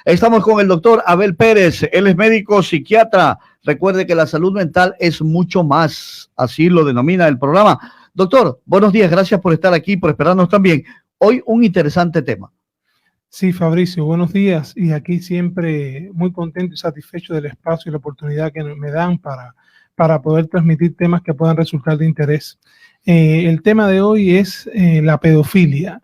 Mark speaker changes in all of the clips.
Speaker 1: Estamos con el doctor Abel Pérez, él es médico psiquiatra. Recuerde que la salud mental es mucho más, así lo denomina el programa. Doctor, buenos días, gracias por estar aquí, por esperarnos también. Hoy un interesante tema.
Speaker 2: Sí, Fabricio, buenos días, y aquí siempre muy contento y satisfecho del espacio y la oportunidad que me dan para poder transmitir temas que puedan resultar de interés. El tema de hoy es la pedofilia.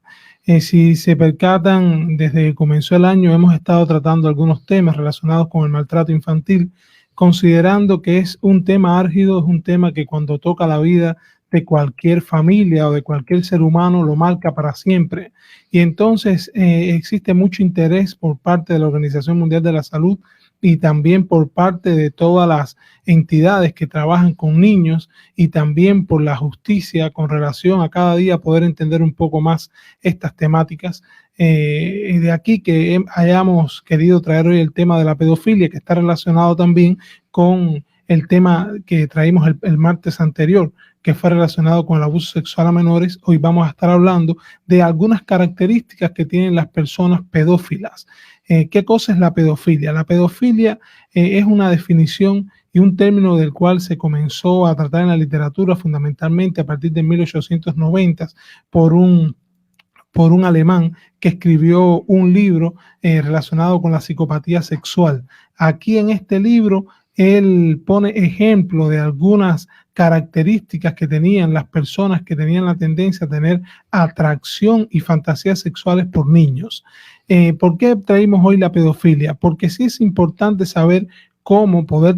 Speaker 2: Si se percatan, desde que comenzó el año hemos estado tratando algunos temas relacionados con el maltrato infantil, considerando que es un tema álgido, es un tema que cuando toca la vida de cualquier familia o de cualquier ser humano lo marca para siempre. Y entonces existe mucho interés por parte de la Organización Mundial de la Salud y también por parte de todas las entidades que trabajan con niños y también por la justicia con relación a cada día poder entender un poco más estas temáticas. De aquí que hayamos querido traer hoy el tema de la pedofilia, que está relacionado también con el tema que traímos el martes anterior, que fue relacionado con el abuso sexual a menores. Hoy vamos a estar hablando de algunas características que tienen las personas pedófilas. ¿Qué cosa es la pedofilia? La pedofilia es una definición y un término del cual se comenzó a tratar en la literatura fundamentalmente a partir de 1890 por un alemán que escribió un libro relacionado con la psicopatía sexual. Aquí en este libro él pone ejemplo de algunas características que tenían las personas que tenían la tendencia a tener atracción y fantasías sexuales por niños. ¿Por qué traímos hoy la pedofilia? Porque sí es importante saber cómo poder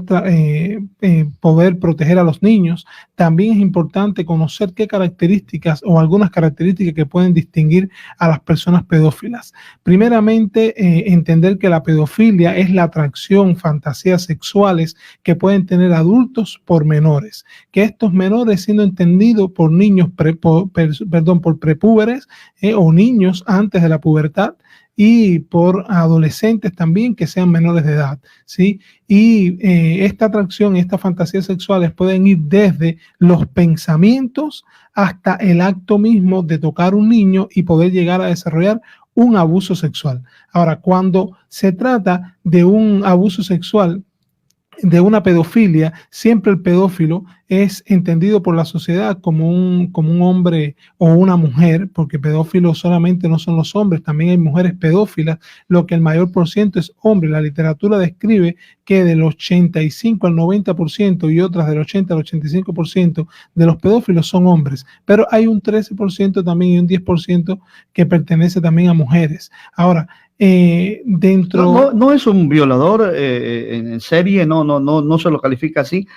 Speaker 2: proteger a los niños. También es importante conocer qué características o algunas características que pueden distinguir a las personas pedófilas. Primeramente, entender que la pedofilia es la atracción, fantasías sexuales que pueden tener adultos por menores, que estos menores siendo entendidos por niños, por prepúberes o niños antes de la pubertad, y por adolescentes también que sean menores de edad, ¿sí? Y esta atracción, estas fantasías sexuales pueden ir desde los pensamientos hasta el acto mismo de tocar un niño y poder llegar a desarrollar un abuso sexual. Ahora, cuando se trata de un abuso sexual, de una pedofilia, siempre el pedófilo es entendido por la sociedad como un hombre o una mujer, porque pedófilos solamente no son los hombres, también hay mujeres pedófilas, lo que el mayor por ciento es hombre. La literatura describe que del 85 al 90% y otras del 80 al 85% de los pedófilos son hombres, pero hay un 13% también y un 10% que pertenece también a mujeres. Ahora,
Speaker 1: no es un violador en serie, no se lo califica así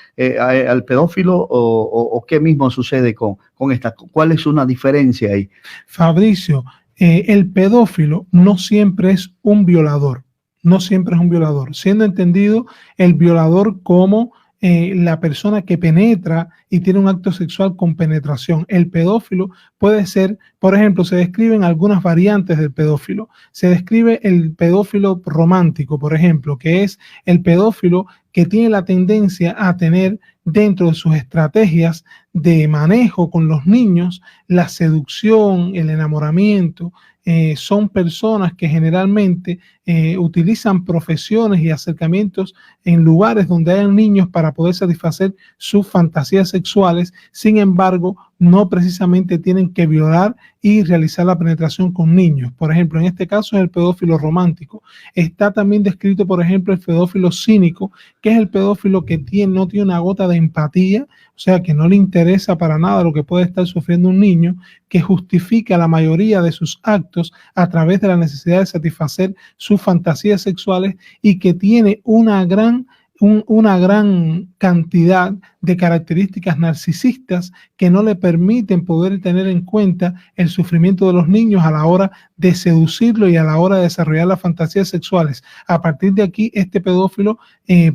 Speaker 1: al pedófilo o qué mismo sucede con esta. ¿Cuál es una diferencia ahí?
Speaker 2: Fabricio, el pedófilo no siempre es un violador, no siempre es un violador, siendo entendido el violador como la persona que penetra y tiene un acto sexual con penetración. El pedófilo puede ser, por ejemplo, se describen algunas variantes del pedófilo. Se describe el pedófilo romántico, por ejemplo, que es el pedófilo que tiene la tendencia a tener dentro de sus estrategias de manejo con los niños la seducción, el enamoramiento. Son personas que generalmente utilizan profesiones y acercamientos en lugares donde hayan niños para poder satisfacer sus fantasías sexuales. Sin embargo, no precisamente tienen que violar y realizar la penetración con niños. Por ejemplo, en este caso es el pedófilo romántico. Está también descrito, por ejemplo, el pedófilo cínico, que es el pedófilo que no tiene una gota de empatía, o sea, que no le interesa para nada lo que puede estar sufriendo un niño, que justifica la mayoría de sus actos a través de la necesidad de satisfacer sus fantasías sexuales y que tiene una gran cantidad de características narcisistas que no le permiten poder tener en cuenta el sufrimiento de los niños a la hora de seducirlo y a la hora de desarrollar las fantasías sexuales. A partir de aquí, este pedófilo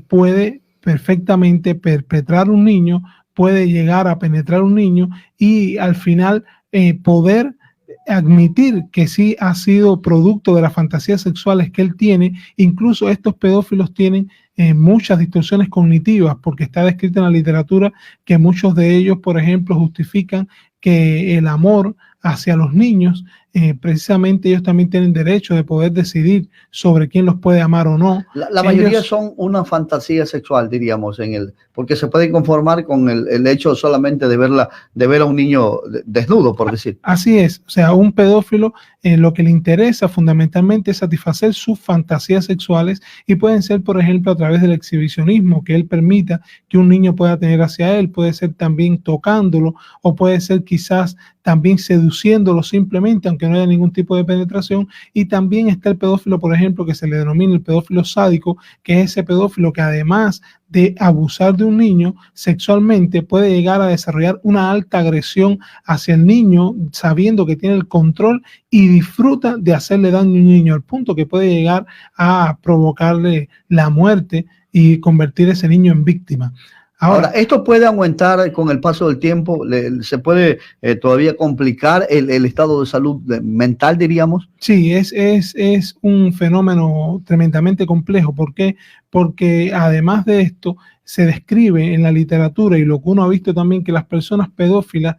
Speaker 2: puede perfectamente perpetrar un niño, puede llegar a penetrar un niño y al final poder admitir que sí ha sido producto de las fantasías sexuales que él tiene. Incluso estos pedófilos tienen muchas distorsiones cognitivas, porque está descrito en la literatura que muchos de ellos, por ejemplo, justifican que el amor hacia los niños, precisamente ellos también tienen derecho de poder decidir sobre quién los puede amar o no.
Speaker 1: La mayoría son una fantasía sexual, diríamos, porque se pueden conformar con el hecho solamente de ver a un niño desnudo, por decir.
Speaker 2: Así es, o sea, un pedófilo lo que le interesa fundamentalmente es satisfacer sus fantasías sexuales, y pueden ser, por ejemplo, a través del exhibicionismo que él permita que un niño pueda tener hacia él, puede ser también tocándolo, o puede ser quizás también seduciéndolo simplemente, aunque no haya ningún tipo de penetración. Y también está el pedófilo, por ejemplo, que se le denomina el pedófilo sádico, que es ese pedófilo que además de abusar de un niño sexualmente, puede llegar a desarrollar una alta agresión hacia el niño, sabiendo que tiene el control y disfruta de hacerle daño a un niño, al punto que puede llegar a provocarle la muerte y convertir a ese niño en víctima.
Speaker 1: Ahora, ¿esto puede aumentar con el paso del tiempo? ¿Se puede todavía complicar el estado de salud mental, diríamos?
Speaker 2: Sí, es un fenómeno tremendamente complejo. ¿Por qué? Porque además de esto, se describe en la literatura, y lo que uno ha visto también, que las personas pedófilas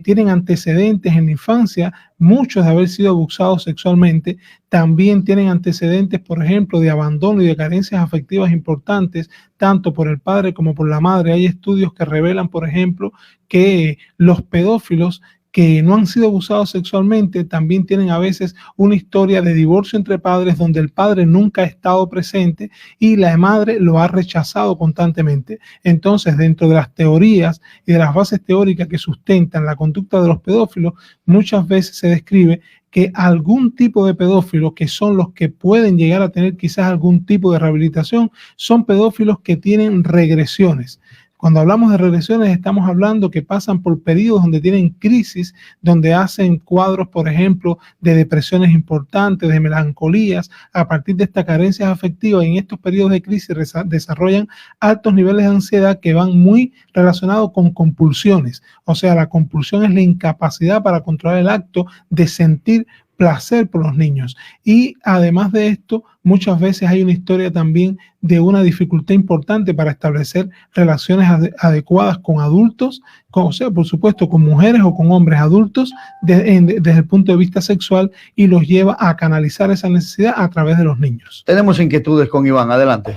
Speaker 2: tienen antecedentes en la infancia, muchos de haber sido abusados sexualmente, también tienen antecedentes, por ejemplo, de abandono y de carencias afectivas importantes, tanto por el padre como por la madre. Hay estudios que revelan, por ejemplo, que los pedófilos que no han sido abusados sexualmente también tienen a veces una historia de divorcio entre padres, donde el padre nunca ha estado presente y la madre lo ha rechazado constantemente. Entonces, dentro de las teorías y de las bases teóricas que sustentan la conducta de los pedófilos, muchas veces se describe que algún tipo de pedófilos, que son los que pueden llegar a tener quizás algún tipo de rehabilitación, son pedófilos que tienen regresiones. Cuando hablamos de regresiones, estamos hablando que pasan por periodos donde tienen crisis, donde hacen cuadros, por ejemplo, de depresiones importantes, de melancolías, a partir de estas carencias afectivas. Y en estos periodos de crisis desarrollan altos niveles de ansiedad que van muy relacionados con compulsiones. O sea, la compulsión es la incapacidad para controlar el acto de sentir placer por los niños. Y además de esto, muchas veces hay una historia también de una dificultad importante para establecer relaciones adecuadas con adultos, o sea, por supuesto, con mujeres o con hombres adultos desde el punto de vista sexual, y los lleva a canalizar esa necesidad a través de los niños.
Speaker 1: Tenemos inquietudes con Iván, adelante.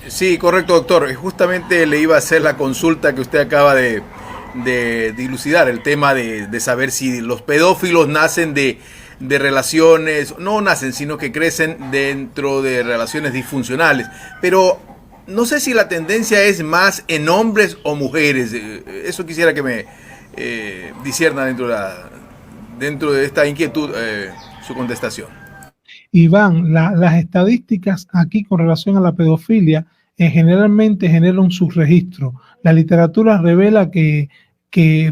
Speaker 3: Sí, correcto, doctor. Justamente le iba a hacer la consulta que usted acaba de dilucidar, el tema de saber si los pedófilos nacen de relaciones, no nacen, sino que crecen dentro de relaciones disfuncionales. Pero no sé si la tendencia es más en hombres o mujeres. Eso quisiera que me discierna dentro de esta inquietud su contestación.
Speaker 2: Iván, las estadísticas aquí con relación a la pedofilia generalmente generan un subregistro. La literatura revela que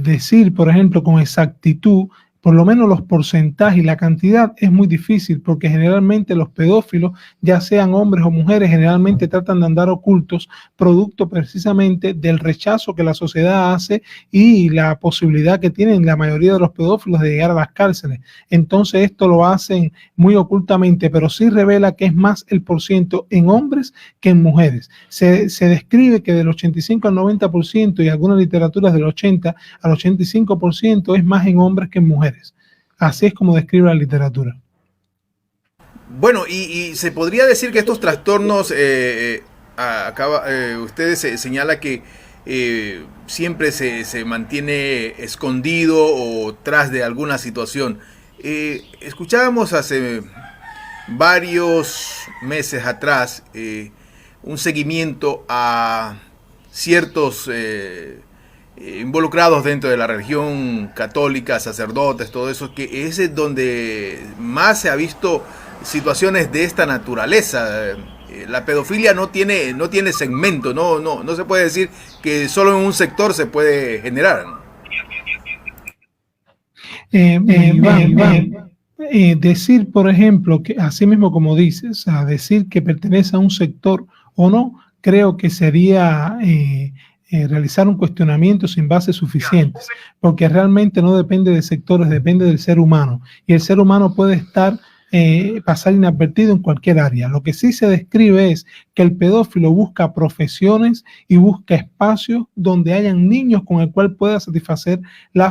Speaker 2: decir, por ejemplo, con exactitud, por lo menos los porcentajes y la cantidad, es muy difícil, porque generalmente los pedófilos, ya sean hombres o mujeres, generalmente tratan de andar ocultos, producto precisamente del rechazo que la sociedad hace y la posibilidad que tienen la mayoría de los pedófilos de llegar a las cárceles. Entonces esto lo hacen muy ocultamente, pero sí revela que es más el porciento en hombres que en mujeres. Se describe que del 85 al 90%, y algunas literaturas del 80 al 85%, es más en hombres que en mujeres. Así es como describe la literatura.
Speaker 3: Bueno, y se podría decir que estos trastornos, ustedes señala que siempre se mantiene escondido o tras de alguna situación. Escuchábamos hace varios meses atrás un seguimiento a ciertos involucrados dentro de la religión católica, sacerdotes, todo eso, que es donde más se ha visto situaciones de esta naturaleza. La pedofilia no tiene segmento, no se puede decir que solo en un sector se puede generar.
Speaker 2: Decir, por ejemplo, que así mismo como dices, decir que pertenece a un sector o no, creo que sería realizar un cuestionamiento sin bases suficientes, porque realmente no depende de sectores, depende del ser humano, y el ser humano puede estar pasar inadvertido en cualquier área. Lo que sí se describe es que el pedófilo busca profesiones y busca espacios donde hayan niños con el cual pueda satisfacer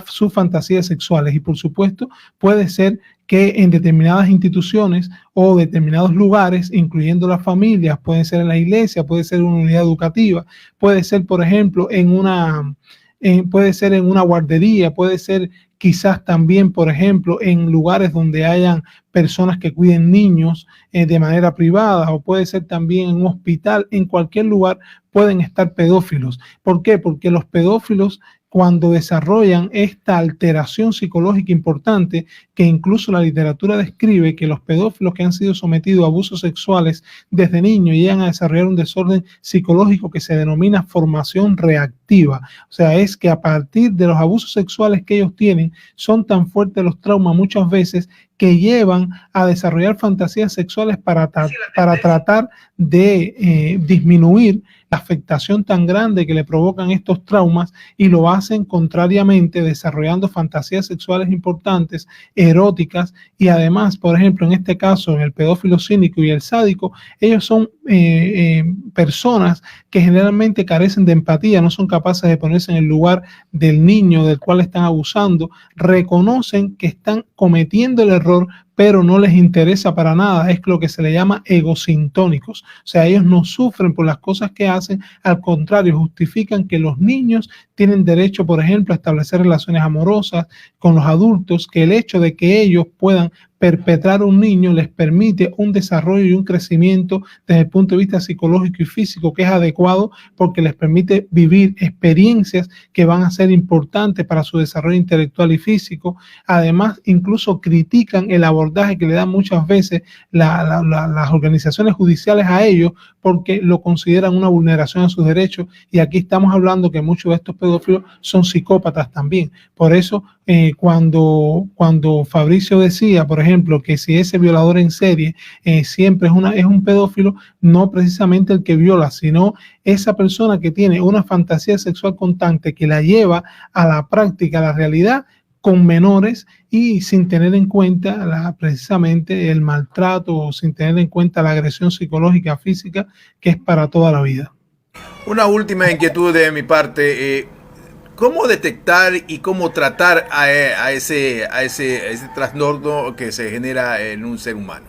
Speaker 2: sus fantasías sexuales, y por supuesto puede ser que en determinadas instituciones o determinados lugares, incluyendo las familias, puede ser en la iglesia, puede ser en una unidad educativa, puede ser, por ejemplo, puede ser en una guardería, puede ser quizás también, por ejemplo, en lugares donde hayan personas que cuiden niños de manera privada, o puede ser también en un hospital. En cualquier lugar pueden estar pedófilos. ¿Por qué? Porque los pedófilos, cuando desarrollan esta alteración psicológica importante, que incluso la literatura describe que los pedófilos que han sido sometidos a abusos sexuales desde niños llegan a desarrollar un desorden psicológico que se denomina formación reactiva. O sea, es que a partir de los abusos sexuales que ellos tienen, son tan fuertes los traumas muchas veces que llevan a desarrollar fantasías sexuales para tratar de disminuir la afectación tan grande que le provocan estos traumas, y lo hacen contrariamente, desarrollando fantasías sexuales importantes, eróticas, y además, por ejemplo, en este caso, en el pedófilo cínico y el sádico, ellos son personas que generalmente carecen de empatía, no son capaces de ponerse en el lugar del niño del cual están abusando, reconocen que están cometiendo el error, pero no les interesa para nada. Es lo que se le llama egosintónicos. O sea, ellos no sufren por las cosas que hacen, al contrario, justifican que los niños tienen derecho, por ejemplo, a establecer relaciones amorosas con los adultos, que el hecho de que ellos puedan perpetrar un niño les permite un desarrollo y un crecimiento desde el punto de vista psicológico y físico que es adecuado, porque les permite vivir experiencias que van a ser importantes para su desarrollo intelectual y físico. Además, incluso critican el abordaje que le dan muchas veces las organizaciones judiciales a ellos, porque lo consideran una vulneración a sus derechos, y aquí estamos hablando que muchos de estos pedófilos son psicópatas también. Por eso, cuando Fabricio decía, por ejemplo, que si ese violador en serie siempre es un pedófilo, no precisamente el que viola, sino esa persona que tiene una fantasía sexual constante que la lleva a la práctica, a la realidad, con menores, y sin tener en cuenta precisamente el maltrato, o sin tener en cuenta la agresión psicológica, física, que es para toda la vida.
Speaker 3: Una última inquietud de mi parte. ¿Cómo detectar y cómo tratar a ese trastorno que se genera en un ser humano?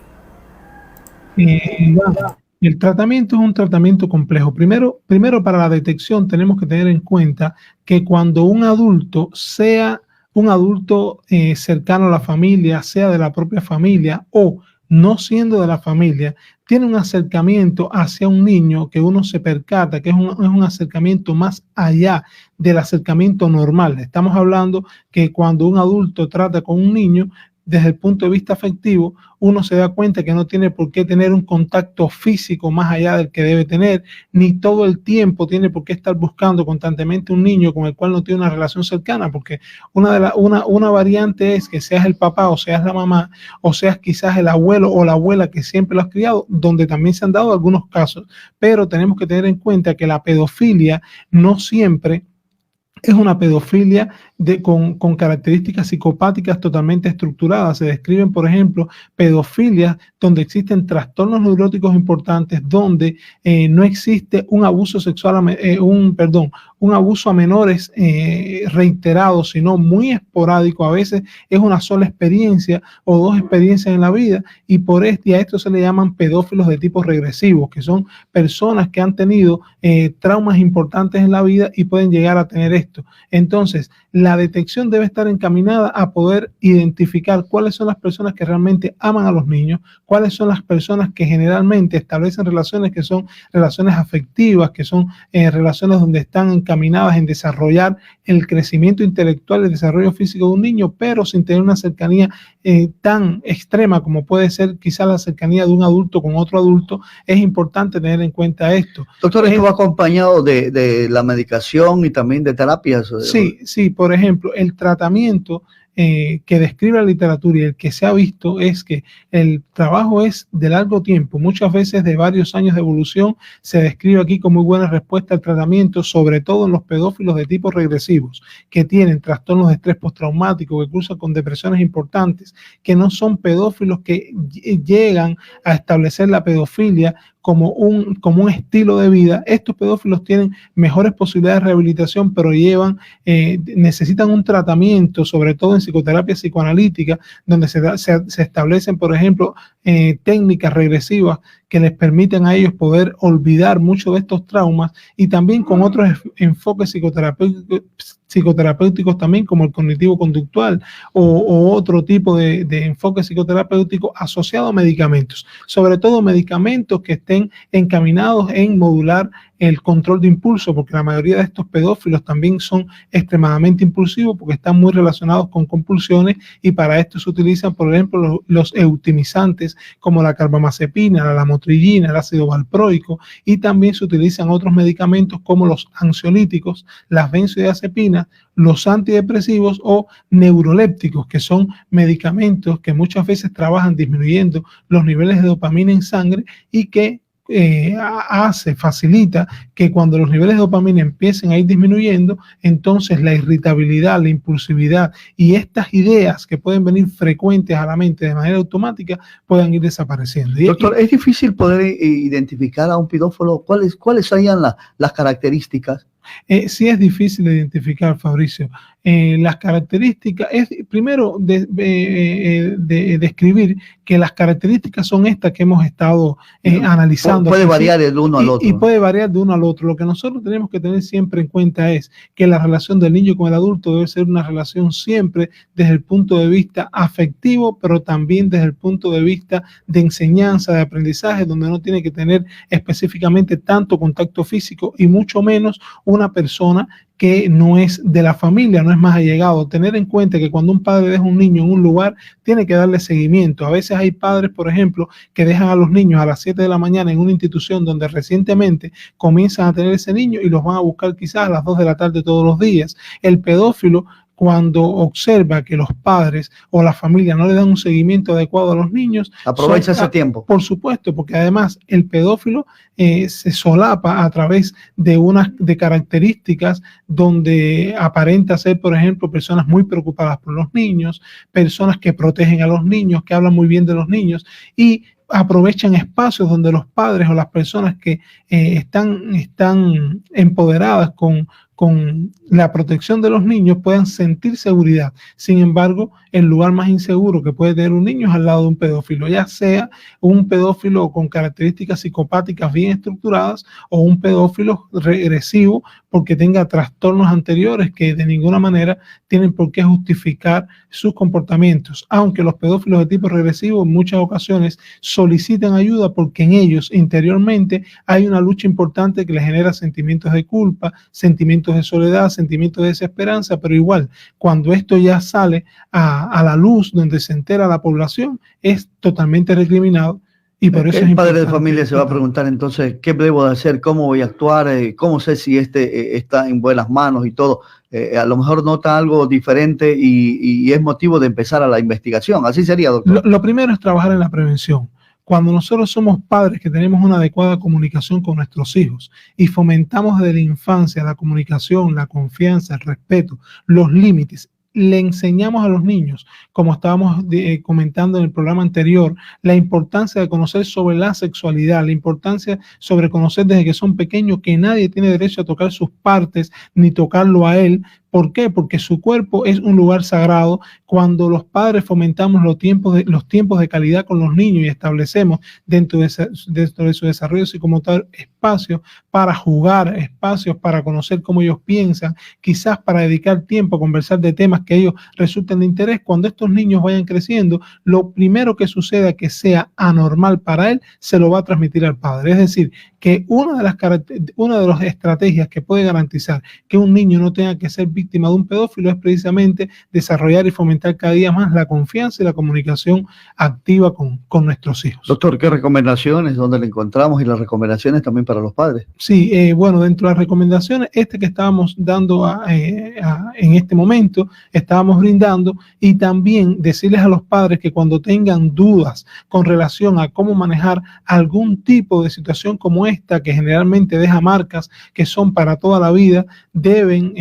Speaker 2: El tratamiento es un tratamiento complejo. Primero, para la detección tenemos que tener en cuenta que cuando un adulto, sea un adulto cercano a la familia, sea de la propia familia o no siendo de la familia, tiene un acercamiento hacia un niño que uno se percata que es un acercamiento más allá del acercamiento normal. Estamos hablando que cuando un adulto trata con un niño, desde el punto de vista afectivo, uno se da cuenta que no tiene por qué tener un contacto físico más allá del que debe tener, ni todo el tiempo tiene por qué estar buscando constantemente un niño con el cual no tiene una relación cercana, porque una variante es que seas el papá o seas la mamá, o seas quizás el abuelo o la abuela que siempre lo has criado, donde también se han dado algunos casos, pero tenemos que tener en cuenta que la pedofilia no siempre es una pedofilia con características psicopáticas totalmente estructuradas. Se describen, por ejemplo, pedofilias donde existen trastornos neuróticos importantes, donde no existe un abuso sexual, un abuso a menores reiterado, sino muy esporádico. A veces es una sola experiencia o dos experiencias en la vida, y a esto se le llaman pedófilos de tipo regresivo, que son personas que han tenido traumas importantes en la vida y pueden llegar a tener esto. Entonces, la detección debe estar encaminada a poder identificar cuáles son las personas que realmente aman a los niños, cuáles son las personas que generalmente establecen relaciones que son relaciones afectivas, que son relaciones donde están encaminadas en desarrollar el crecimiento intelectual y el desarrollo físico de un niño, pero sin tener una cercanía tan extrema como puede ser quizás la cercanía de un adulto con otro adulto. Es importante tener en cuenta esto.
Speaker 1: Doctor, ¿esto va acompañado de la medicación y también de terapias?
Speaker 2: Sí, por ejemplo, el tratamiento que describe la literatura y el que se ha visto es que el trabajo es de largo tiempo, muchas veces de varios años de evolución. Se describe aquí con muy buena respuesta al tratamiento, sobre todo en los pedófilos de tipo regresivos, que tienen trastornos de estrés postraumático, que cruzan con depresiones importantes, que no son pedófilos que llegan a establecer la pedofilia como un estilo de vida. Estos pedófilos tienen mejores posibilidades de rehabilitación, pero necesitan un tratamiento, sobre todo en psicoterapia psicoanalítica, donde se establecen, por ejemplo, técnicas regresivas que les permiten a ellos poder olvidar mucho de estos traumas, y también con otros enfoques psicoterapéuticos también, como el cognitivo-conductual o otro tipo de enfoque psicoterapéutico asociado a medicamentos, sobre todo medicamentos que estén encaminados en modular el control de impulso, porque la mayoría de estos pedófilos también son extremadamente impulsivos porque están muy relacionados con compulsiones, y para esto se utilizan, por ejemplo, los eutimizantes como la carbamazepina, la lamotrigina, el ácido valproico, y también se utilizan otros medicamentos como los ansiolíticos, las benzodiazepinas, los antidepresivos o neurolépticos, que son medicamentos que muchas veces trabajan disminuyendo los niveles de dopamina en sangre y que facilita que cuando los niveles de dopamina empiecen a ir disminuyendo, entonces la irritabilidad, la impulsividad y estas ideas que pueden venir frecuentes a la mente de manera automática puedan ir desapareciendo.
Speaker 1: Doctor, ¿es difícil poder identificar a un pedófilo? ¿Cuáles serían las características?
Speaker 2: Sí es difícil de identificar, Fabricio. Las características, es primero describir que las características son estas que hemos estado analizando.
Speaker 1: Puede variar de uno al otro.
Speaker 2: Y puede variar de uno al otro. Lo que nosotros tenemos que tener siempre en cuenta es que la relación del niño con el adulto debe ser una relación siempre desde el punto de vista afectivo, pero también desde el punto de vista de enseñanza, de aprendizaje, donde no tiene que tener específicamente tanto contacto físico y mucho menos una persona que no es de la familia, no es más allegado. Tener en cuenta que cuando un padre deja un niño en un lugar, tiene que darle seguimiento. A veces hay padres, por ejemplo, que dejan a los niños a las 7 de la mañana en una institución donde recientemente comienzan a tener ese niño y los van a buscar quizás a las 2 de la tarde todos los días. El pedófilo, cuando observa que los padres o la familia no le dan un seguimiento adecuado a los niños,
Speaker 1: aprovecha ese tiempo.
Speaker 2: Por supuesto, porque además el pedófilo se solapa a través de características donde aparenta ser, por ejemplo, personas muy preocupadas por los niños, personas que protegen a los niños, que hablan muy bien de los niños, y aprovechan espacios donde los padres o las personas que están empoderadas con la protección de los niños puedan sentir seguridad. Sin embargo, el lugar más inseguro que puede tener un niño es al lado de un pedófilo, ya sea un pedófilo con características psicopáticas bien estructuradas o un pedófilo regresivo porque tenga trastornos anteriores que de ninguna manera tienen por qué justificar sus comportamientos, aunque los pedófilos de tipo regresivo en muchas ocasiones solicitan ayuda porque en ellos interiormente hay una lucha importante que les genera sentimientos de culpa, sentimientos de soledad, sentimientos de desesperanza, pero igual, cuando esto ya sale a la luz, donde se entera la población, es totalmente recriminado. Y por eso
Speaker 1: el padre de familia se va a preguntar entonces, ¿qué debo de hacer? ¿Cómo voy a actuar? ¿Cómo sé si está en buenas manos y todo? A lo mejor nota algo diferente y es motivo de empezar a la investigación. Así sería, doctor.
Speaker 2: Lo primero es trabajar en la prevención. Cuando nosotros somos padres que tenemos una adecuada comunicación con nuestros hijos y fomentamos desde la infancia la comunicación, la confianza, el respeto, los límites, le enseñamos a los niños, como estábamos comentando en el programa anterior, la importancia de conocer sobre la sexualidad, la importancia sobre conocer desde que son pequeños que nadie tiene derecho a tocar sus partes ni tocarlo a él. ¿Por qué? Porque su cuerpo es un lugar sagrado. Cuando los padres fomentamos los tiempos de calidad con los niños y establecemos dentro de su desarrollo psicomotor espacios para jugar, espacios para conocer cómo ellos piensan, quizás para dedicar tiempo a conversar de temas que a ellos resulten de interés, cuando estos niños vayan creciendo, lo primero que suceda que sea anormal para él, se lo va a transmitir al padre. Es decir, que una de las estrategias que puede garantizar que un niño no tenga que ser víctima de un pedófilo es precisamente desarrollar y fomentar cada día más la confianza y la comunicación activa con nuestros hijos.
Speaker 1: Doctor, ¿qué recomendaciones, dónde le encontramos y las recomendaciones también para los padres?
Speaker 2: Sí, bueno, dentro de las recomendaciones, que estábamos dando en este momento, estábamos brindando, y también decirles a los padres que cuando tengan dudas con relación a cómo manejar algún tipo de situación como esta, que generalmente deja marcas que son para toda la vida, deben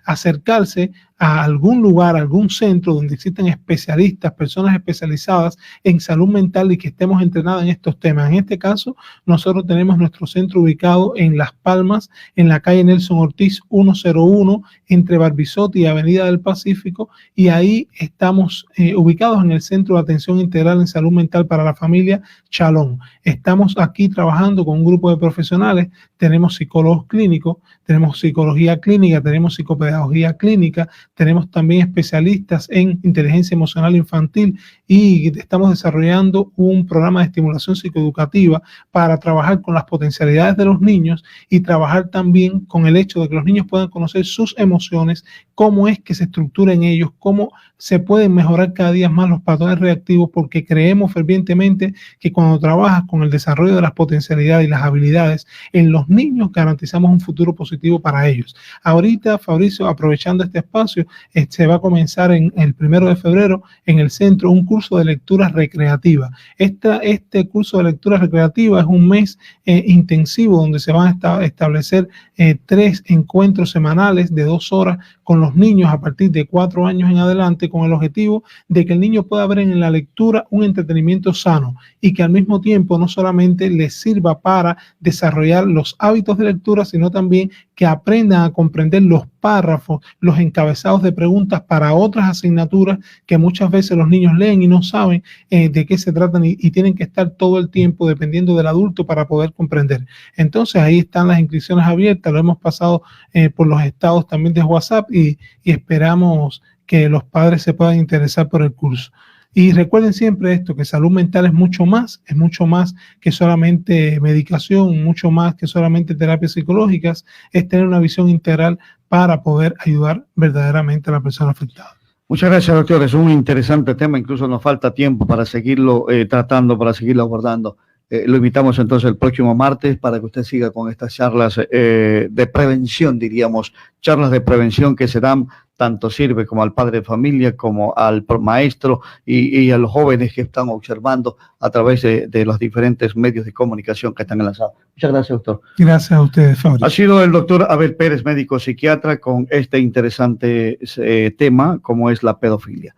Speaker 2: acercarse a algún lugar, a algún centro donde existen especialistas, personas especializadas en salud mental y que estemos entrenadas en estos temas. En este caso, nosotros tenemos nuestro centro ubicado en Las Palmas, en la calle Nelson Ortiz 101, entre Barbizotti y Avenida del Pacífico, y ahí estamos ubicados en el Centro de Atención Integral en Salud Mental para la Familia Chalón. Estamos aquí trabajando con un grupo de profesionales, tenemos psicólogos clínicos, tenemos psicología clínica, tenemos psicopedagogía clínica, tenemos también especialistas en inteligencia emocional infantil, y estamos desarrollando un programa de estimulación psicoeducativa para trabajar con las potencialidades de los niños y trabajar también con el hecho de que los niños puedan conocer sus emociones, cómo es que se estructuran ellos, cómo se pueden mejorar cada día más los patrones reactivos, porque creemos fervientemente que cuando trabajas con el desarrollo de las potencialidades y las habilidades en los niños, garantizamos un futuro positivo para ellos. Ahorita, Fabricio, aprovechando este espacio, se va a comenzar el 1 de febrero en el centro un curso de lectura recreativa. Este curso de lectura recreativa es un mes intensivo donde se van a establecer 3 encuentros semanales de 2 horas con los niños a partir de 4 años en adelante, con el objetivo de que el niño pueda ver en la lectura un entretenimiento sano y que al mismo tiempo no solamente les sirva para desarrollar los hábitos de lectura, sino también que aprendan a comprender los párrafos, los encabezados de preguntas para otras asignaturas que muchas veces los niños leen y no saben de qué se tratan y tienen que estar todo el tiempo dependiendo del adulto para poder comprender. Entonces ahí están las inscripciones abiertas, lo hemos pasado por los estados también de WhatsApp y esperamos que los padres se puedan interesar por el curso. Y recuerden siempre esto, que salud mental es mucho más que solamente medicación, mucho más que solamente terapias psicológicas, es tener una visión integral para poder ayudar verdaderamente a la persona afectada.
Speaker 1: Muchas gracias, doctor. Es un interesante tema, incluso nos falta tiempo para seguirlo tratando, para seguirlo abordando. Lo invitamos entonces el próximo martes para que usted siga con estas charlas de prevención, diríamos, charlas de prevención que se dan, tanto sirve como al padre de familia, como al maestro y a los jóvenes que están observando a través de los diferentes medios de comunicación que están enlazados. Muchas gracias, doctor.
Speaker 2: Gracias a ustedes, Fabricio.
Speaker 1: Ha sido el doctor Abel Pérez, médico psiquiatra, con este interesante tema como es la pedofilia.